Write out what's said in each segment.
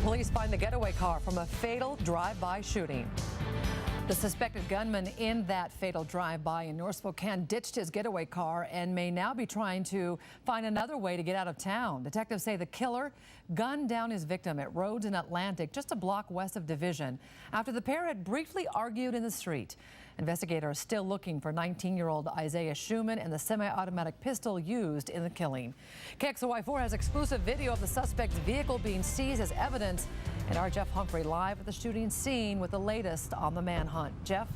Police find the getaway car from a fatal drive-by shooting. The suspected gunman in that fatal drive-by in North Spokane ditched his getaway car and may now be trying to find another way to get out of town. Detectives say the killer gunned down his victim at Rhodes and Atlantic, just a block west of Division, after the pair had briefly argued in the street. Investigators are still looking for 19-year-old Isaiah Schumann and the semi-automatic pistol used in the killing. KXLY4 has exclusive video of the suspect's vehicle being seized as evidence. And our Humphrey live at the shooting scene with the latest on the manhunt. Jeff?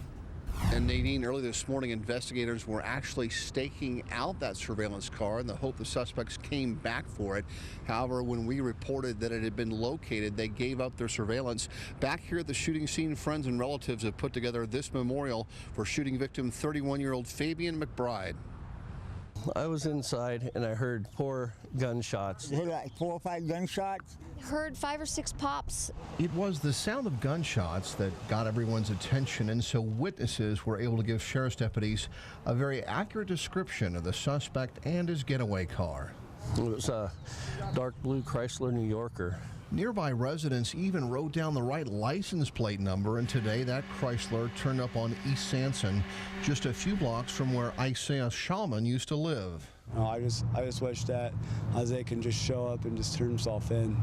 And Nadine, early this morning, investigators were actually staking out that surveillance car in the hope the suspects came back for it. However, when we reported that it had been located, they gave up their surveillance. Back here at the shooting scene, friends and relatives have put together this memorial for shooting victim 31-year-old Fabian McBride. I was inside and I heard 4 gunshots. You heard like 4 or 5 gunshots? Heard 5 or 6 pops. It was the sound of gunshots that got everyone's attention, and so witnesses were able to give sheriff's deputies a very accurate description of the suspect and his getaway car. It was a dark blue Chrysler New Yorker. Nearby residents even wrote down the right license plate number, and today that Chrysler turned up on East Sanson, just a few blocks from where Isaiah Schumann used to live. I just wish that Isaiah can just show up and just turn himself in,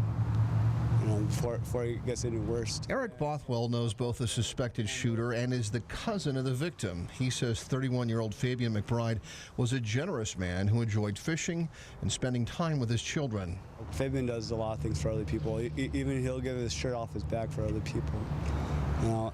before it gets any worse. Eric Bothwell knows both the suspected shooter and is the cousin of the victim. He says 31-year-old Fabian McBride was a generous man who enjoyed fishing and spending time with his children. Fabian does a lot of things for other people. Even he'll give his shirt off his back for other people.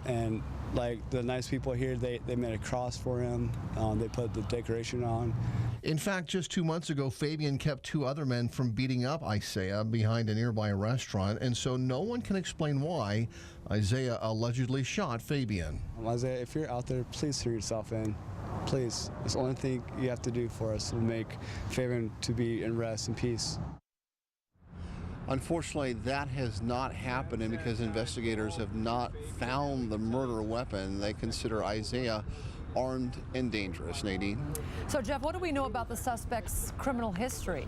And like the nice people here, they made a cross for him. They put the decoration on. In fact, just 2 months ago, Fabian kept 2 other men from beating up Isaiah behind a nearby restaurant, and so no one can explain why Isaiah allegedly shot Fabian. Isaiah, if you're out there, please turn yourself in. Please. It's the only thing you have to do for us to make Fabian to be in rest and peace. Unfortunately, that has not happened, and because investigators have not found the murder weapon, they consider Isaiah armed and dangerous. Nadine? So, Jeff, what do we know about the suspect's criminal history?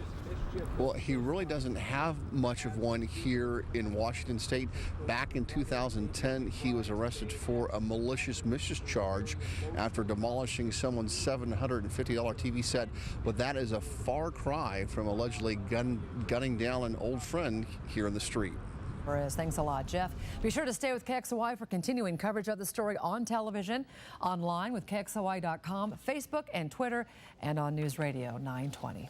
Well, he really doesn't have much of one here in Washington State. Back in 2010, he was arrested for a malicious mischarge after demolishing someone's $750 TV set. But that is a far cry from allegedly gunning down an old friend here in the street. Thanks a lot, Jeff. Be sure to stay with KXLY for continuing coverage of the story on television, online with KXLY.com, Facebook and Twitter, and on News Radio 920.